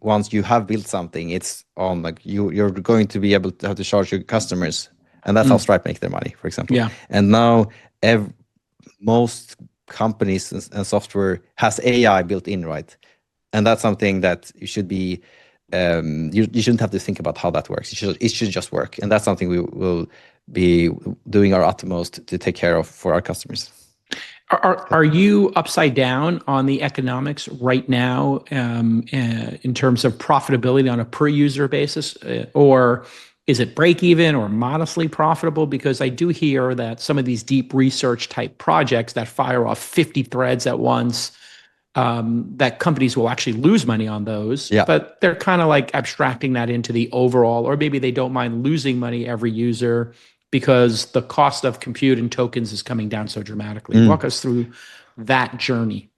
once you have built something, it's on like you're going to be able to have to charge your customers, and that's how Stripe make their money, for example. Yeah. And now most companies and software has AI built in, right? And that's something that you should be you shouldn't have to think about how that works. It should just work, and that's something we will be doing our utmost to take care of for our customers. Are you upside down on the economics right now in terms of profitability on a per user basis, or is it break even or modestly profitable? Because I do hear that some of these deep research type projects that fire off 50 threads at once, that companies will actually lose money on those, but they're kind of like abstracting that into the overall, or maybe they don't mind losing money every user because the cost of compute and tokens is coming down so dramatically. Walk us through that journey.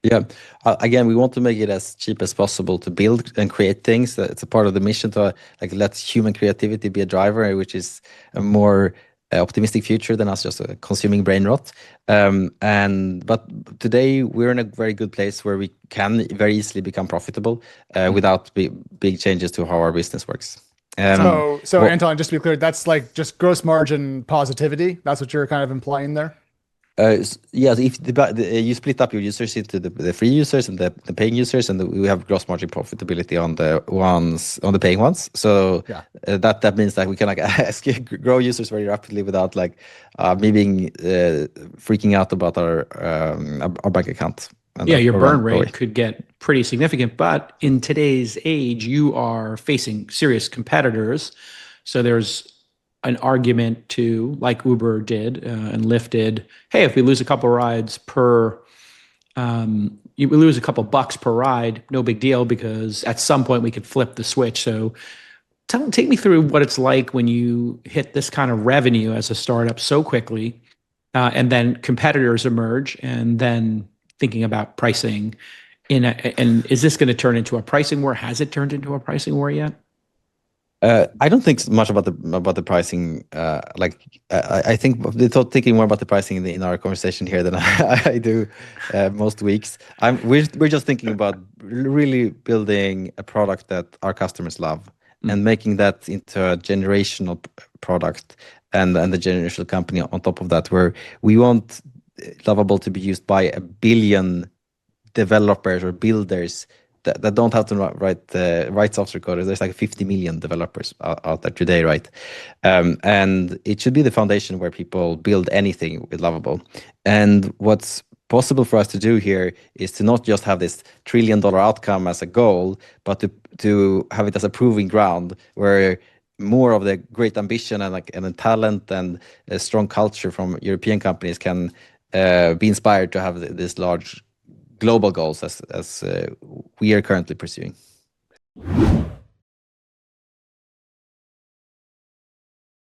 Yeah. Again, we want to make it as cheap as possible to build and create things. It's a part of the mission to like let human creativity be a driver, which is a more optimistic future than us just consuming brain rot. But today we're in a very good place where we can very easily become profitable without big changes to how our business works. So Anton, just to be clear, that's like just gross margin positivity. That's what you're kind of implying there. Yeah, if you split up your users into the free users and the paying users, and we have gross margin profitability on the paying ones. So that means that we can like grow users very rapidly without like me being freaking out about our bank account. Yeah, your burn rate could get pretty significant, but in today's age, you are facing serious competitors. So there's an argument to, like Uber did and Lyft did, hey, if we lose a couple rides we lose a couple bucks per ride, no big deal, because at some point we could flip the switch. So take me through what it's like when you hit this kind of revenue as a startup so quickly, and then competitors emerge, and then thinking about pricing and is this going to turn into a pricing war? Has it turned into a pricing war yet? I don't think much about the pricing. I think thinking more about the pricing in our conversation here than I do most weeks. We're just thinking about really building a product that our customers love and making that into a generational product and the generational company on top of that, where we want Lovable to be used by 1 billion developers or builders that don't have to write software code. There's like 50 million developers out there today, right? And it should be the foundation where people build anything with Lovable. And what's possible for us to do here is to not just have this $1 trillion outcome as a goal, but to have it as a proving ground where more of the great ambition and the talent and a strong culture from European companies can be inspired to have this large global goals as we are currently pursuing.